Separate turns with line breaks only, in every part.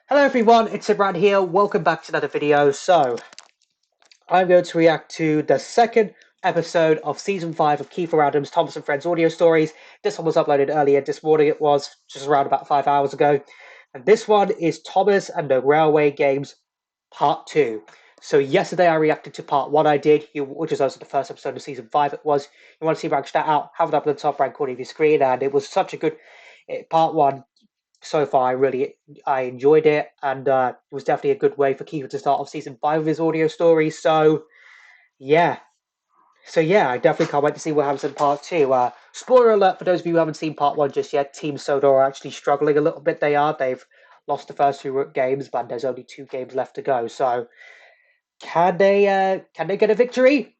Hello everyone, it's Imran here. Welcome back to another video. So, I'm going to react to the second episode of Season 5 of Kiefer Adams' Thomas and Friends audio stories. This one was uploaded earlier this morning. It was just around about 5 hours ago. And this one is Thomas and the Railway Games Part 2. So yesterday I reacted to Part 1 which was also the first episode of Season 5 it was. You want to see if I can check that out, have it up in the top right corner of your screen. And it was such a good Part 1. So far, I enjoyed it, and it was definitely a good way for Kiefer to start off season 5 of his audio stories. Yeah, I definitely can't wait to see what happens in part 2. Spoiler alert for those of you who haven't seen part 1 just yet: Team Sodor are actually struggling a little bit. They've lost the first 2 games, but there's only 2 games left to go. So can they get a victory?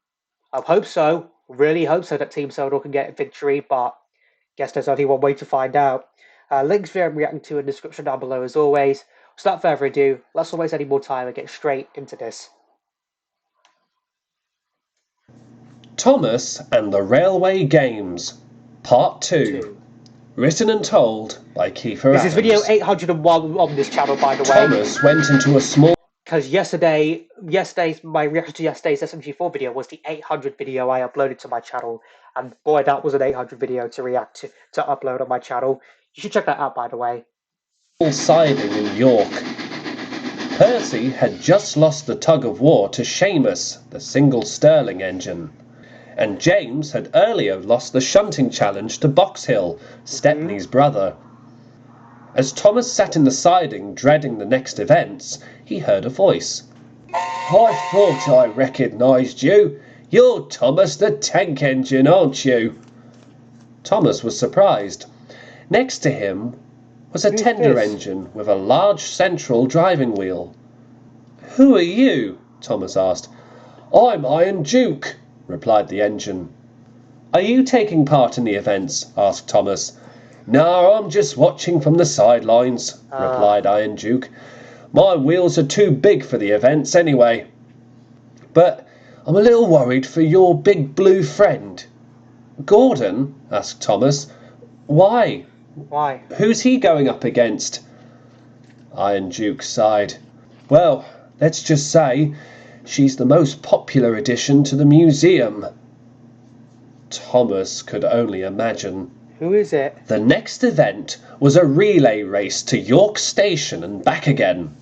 I hope so. Really hope so that Team Sodor can get a victory, but guess there's only one way to find out. Links for I'm reacting to in the description down below as always. Without further ado, let's not waste any more time and get straight into this.
Thomas and the Railway Games, Part 2. Written and told by Kiefer Adams.
This is video 801 on this channel, by the way.
Thomas went into a small...
Because my reaction to yesterday's SMG4 video was the 800 video I uploaded to my channel. And boy, that was an 800 video to react to upload on my channel. You should check that out, by the way.
Siding in York. Percy had just lost the tug-of-war to Seamus, the single Stirling engine. And James had earlier lost the shunting challenge to Box Hill, Stepney's brother. As Thomas sat in the siding, dreading the next events, he heard a voice. "I thought I recognised you. You're Thomas the tank engine, aren't you?" Thomas was surprised. Next to him was a tender engine with a large central driving wheel. "Who are you?" Thomas asked. "I'm Iron Duke," replied the engine. "Are you taking part in the events?" asked Thomas. "No, I'm just watching from the sidelines," replied Iron Duke. "My wheels are too big for the events anyway. But I'm a little worried for your big blue friend." "Gordon?" asked Thomas. "Why?
Why?
Who's he going up against?" Iron Duke sighed. "Well, let's just say she's the most popular addition to the museum." Thomas could only imagine.
Who is it?
The next event was a relay race to York Station and back again.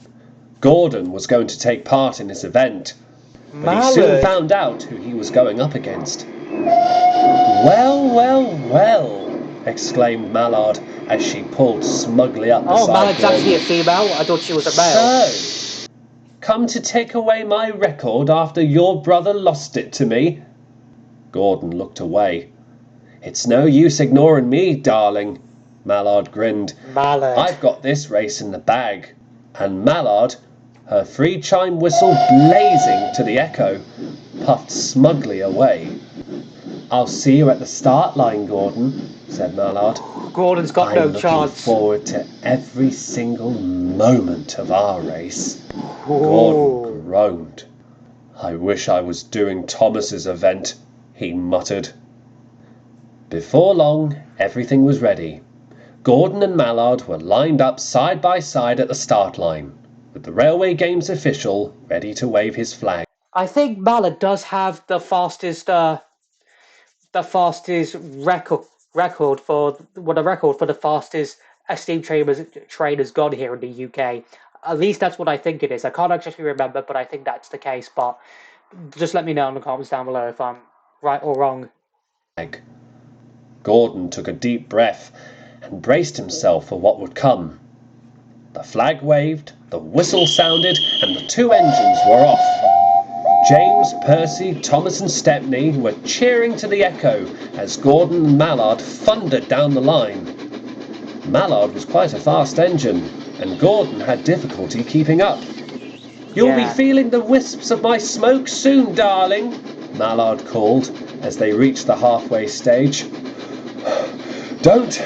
Gordon was going to take part in this event, but he soon found out who he was going up against. Well, exclaimed Mallard as she pulled smugly up beside
Mallard's
Gordon.
actually a female. I thought she was a male.
"So, come to take away my record after your brother lost it to me?" Gordon looked away. "It's no use ignoring me, darling," Mallard grinned. "I've got this race in the bag." And Mallard, her free chime whistle blazing to the echo, puffed smugly away. "I'll see you at the start line, Gordon," said Mallard.
Gordon's got no chance.
"I'm looking forward to every single moment of our race." Gordon groaned. "I wish I was doing Thomas's event," he muttered. Before long, everything was ready. Gordon and Mallard were lined up side by side at the start line, with the Railway Games official ready to wave his flag.
I think Mallard does have the fastest record for the fastest steam train has gone here in the UK. At least that's what I think it is. I can't actually remember, but I think that's the case. But just let me know in the comments down below if I'm right or wrong.
Gordon took a deep breath and braced himself for what would come. The flag waved, the whistle sounded, and the 2 engines were off. James, Percy, Thomas and Stepney were cheering to the echo as Gordon and Mallard thundered down the line. Mallard was quite a fast engine, and Gordon had difficulty keeping up. "You'll be feeling the wisps of my smoke soon, darling," Mallard called as they reached the halfway stage. "Don't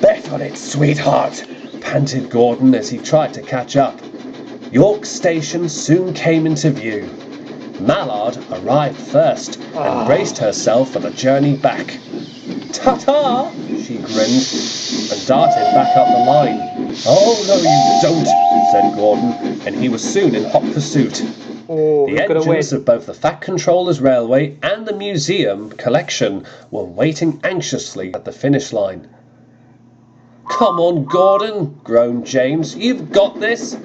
bet on it, sweetheart," panted Gordon as he tried to catch up. York Station soon came into view. Mallard arrived first and braced herself for the journey back. "Ta-ta!" she grinned and darted back up the line. "Oh, no, you don't," said Gordon, and he was soon in hot pursuit.
Oh,
The
who's gonna win?
engines of both the Fat Controller's Railway and the museum collection were waiting anxiously at the finish line. "Come on, Gordon," groaned James. "You've got this."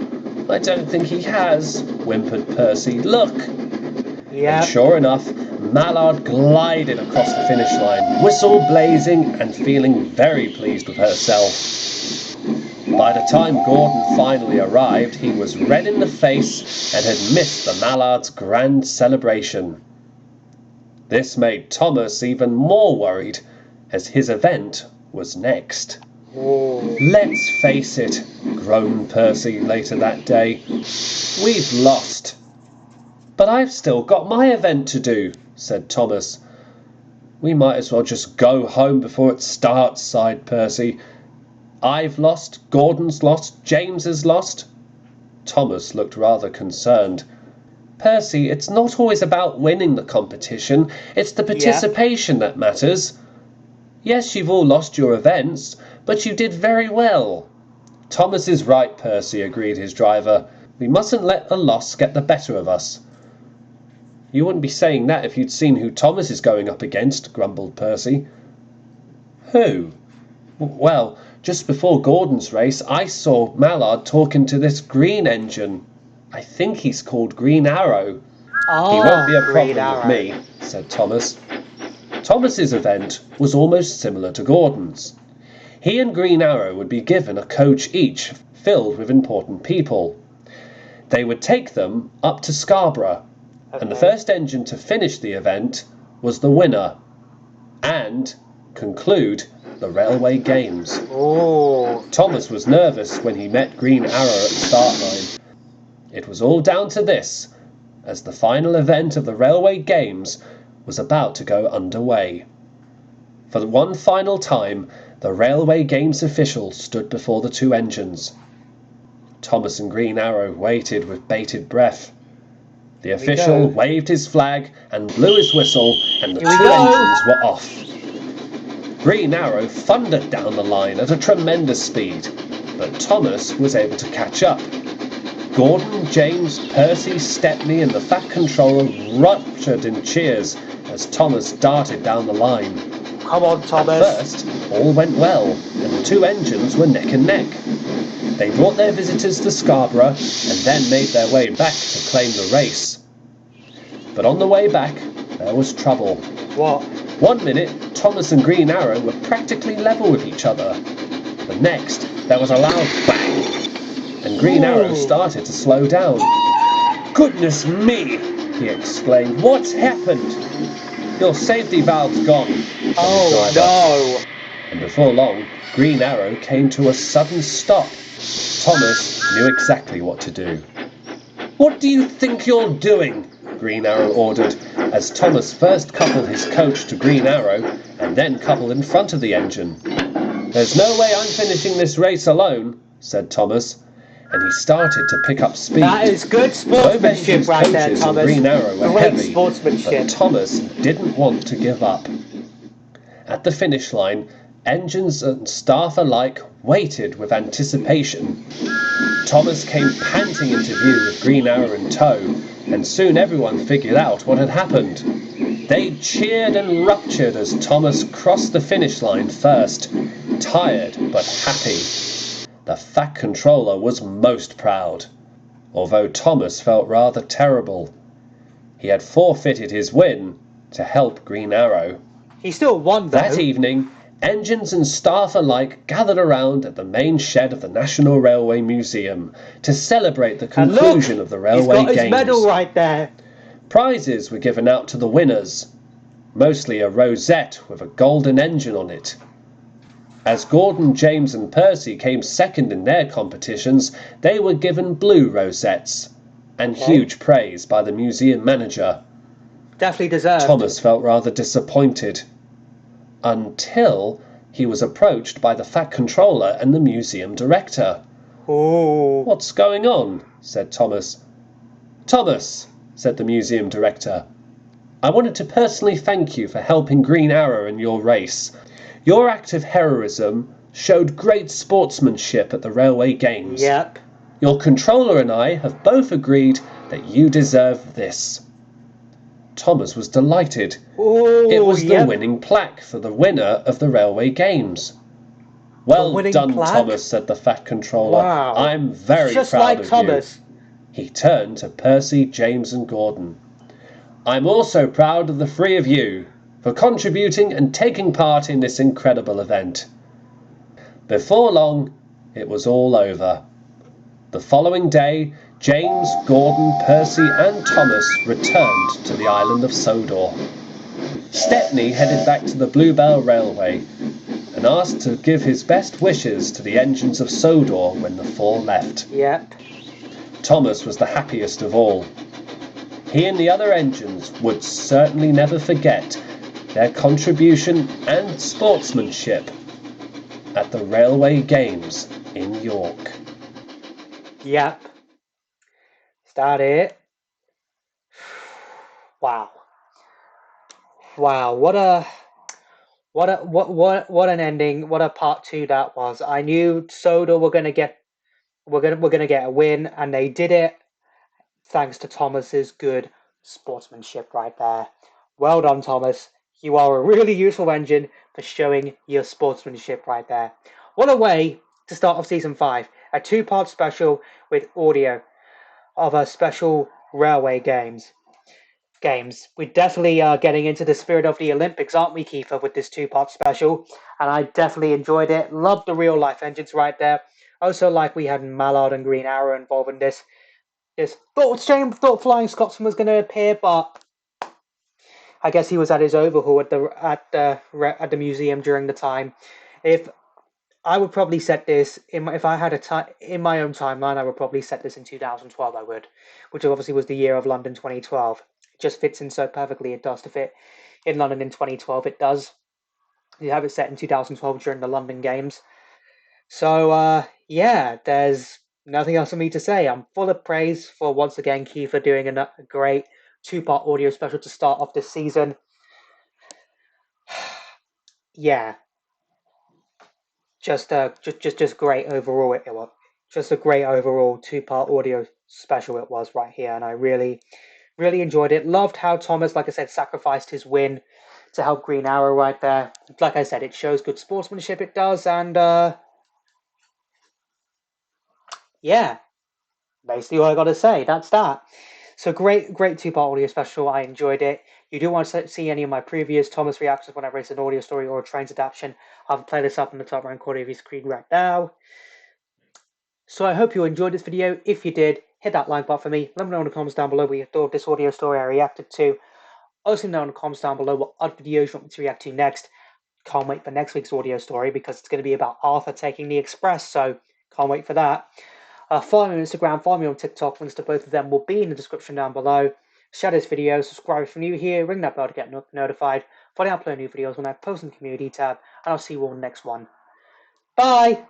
"I don't think he has," whimpered Percy. "Look."
Yeah.
And sure enough, Mallard glided across the finish line, whistle blazing and feeling very pleased with herself. By the time Gordon finally arrived, he was red in the face and had missed the Mallards' grand celebration. This made Thomas even more worried, as his event was next.
Oh.
"Let's face it," groaned Percy later that day. "We've lost." "But I've still got my event to do," said Thomas. "We might as well just go home before it starts," sighed Percy. "I've lost, Gordon's lost, James has lost." Thomas looked rather concerned. "Percy, it's not always about winning the competition. It's the participation that matters. Yes, you've all lost your events, but you did very well." "Thomas is right, Percy," agreed his driver. "We mustn't let a loss get the better of us." "You wouldn't be saying that if you'd seen who Thomas is going up against," grumbled Percy. "Who?" "Well, just before Gordon's race, I saw Mallard talking to this green engine. I think he's called Green Arrow." "He won't be a problem with me," said Thomas. Thomas's event was almost similar to Gordon's. He and Green Arrow would be given a coach each, filled with important people. They would take them up to Scarborough, and the first engine to finish the event was the winner, and conclude the Railway Games.
Oh.
Thomas was nervous when he met Green Arrow at the start line. It was all down to this, as the final event of the Railway Games was about to go underway. For one final time, the Railway Games officials stood before the two engines. Thomas and Green Arrow waited with bated breath. The official waved his flag and blew his whistle, and the two engines were off. Green Arrow thundered down the line at a tremendous speed, but Thomas was able to catch up. Gordon, James, Percy, Stepney and the Fat Controller ruptured in cheers as Thomas darted down the line.
Come on, Thomas.
At first, all went well, and the two engines were neck and neck. They brought their visitors to Scarborough and then made their way back to claim the race. But on the way back, there was trouble.
What?
1 minute, Thomas and Green Arrow were practically level with each other. The next, there was a loud bang, and Green Arrow started to slow down. "Goodness me!" he exclaimed. "What's happened?" "Your safety valve's gone."
Oh no!
And before long, Green Arrow came to a sudden stop. Thomas knew exactly what to do. "What do you think you're doing?" Green Arrow ordered, as Thomas first coupled his coach to Green Arrow and then coupled in front of the engine. "There's no way I'm finishing this race alone," said Thomas, and he started to pick up speed.
That is good sportsmanship right there, Thomas.
Green Arrow were
Great
heavy,
sportsmanship.
but Thomas didn't want to give up. At the finish line, engines and staff alike waited with anticipation. Thomas came panting into view with Green Arrow in tow, and soon everyone figured out what had happened. They cheered and ruptured as Thomas crossed the finish line first, tired but happy. The Fat Controller was most proud, although Thomas felt rather terrible. He had forfeited his win to help Green Arrow.
He still won, though.
That evening, engines and staff alike gathered around at the main shed of the National Railway Museum to celebrate the conclusion of the Railway Games.
He's got his medal right there.
Prizes were given out to the winners, mostly a rosette with a golden engine on it. As Gordon, James and Percy came second in their competitions, they were given blue rosettes, and huge praise by the museum manager.
Definitely deserved.
Thomas felt rather disappointed, until he was approached by the Fat Controller and the museum director.
"Oh,
"What's going on?" said Thomas. "Thomas," said the museum director, "I wanted to personally thank you for helping Green Arrow in your race. Your act of heroism showed great sportsmanship at the Railway Games.
Yep.
Your controller and I have both agreed that you deserve this." Thomas was delighted.
Ooh,
It was the
yep.
winning plaque for the winner of the Railway Games.
The
"Well
winning
done,
plaque?
Thomas," said the fat controller.
Wow.
"I'm very
Just
proud
like
of
Thomas.
you." He turned to Percy, James and Gordon. "I'm also proud of the three of you for contributing and taking part in this incredible event." Before long, it was all over. The following day, James, Gordon, Percy and Thomas returned to the island of Sodor. Stepney headed back to the Bluebell Railway and asked to give his best wishes to the engines of Sodor when the four left.
Yep.
Thomas was the happiest of all. He and the other engines would certainly never forget their contribution and sportsmanship at the Railway Games in York.
Yep. Is that it? Wow. Wow. What an ending. What a part 2 that was. I knew Soda were gonna get a win, and they did it thanks to Thomas's good sportsmanship right there. Well done, Thomas. You are a really useful engine for showing your sportsmanship right there. What a way to start off season 5. A 2-part special with audio of a special railway games. We definitely are getting into the spirit of the Olympics, aren't we, Kiefer, with this 2-part special? And I definitely enjoyed it. Loved the real life engines right there. Also, like we had Mallard and Green Arrow involved in this. Thought Flying Scotsman was going to appear, but I guess he was at his overhaul at the museum during the time. If I would probably set this if I had in my own timeline, I would probably set this in 2012. I would, which obviously was the year of London 2012. It just fits in so perfectly. It does to fit in London in 2012. It does. You have it set in 2012 during the London Games. So yeah, there's nothing else for me to say. I'm full of praise for once again Kiefer doing a great 2-part audio special to start off this season. Yeah, just great overall. It was just a great overall 2-part audio special. It was right here, and I really enjoyed it. Loved how Thomas, like I said, sacrificed his win to help Green Arrow right there. Like I said, it shows good sportsmanship. It does, and yeah, basically all I got to say. That's that. So great 2-part audio special. I enjoyed it. You do want to see any of my previous Thomas reactions whenever it's an audio story or a Trains adaptation, I'll play this up in the top right corner of your screen right now. So I hope you enjoyed this video. If you did, hit that like button for me. Let me know in the comments down below what you thought of this audio story I reacted to. Also know in the comments down below what other videos you want me to react to next. Can't wait for next week's audio story because it's going to be about Arthur taking the Express, so can't wait for that. Follow me on Instagram, follow me on TikTok. Links to both of them will be in the description down below. Share this video, subscribe if you're new here, ring that bell to get notified when I upload new videos when I post in the community tab, and I'll see you all in the next one. Bye!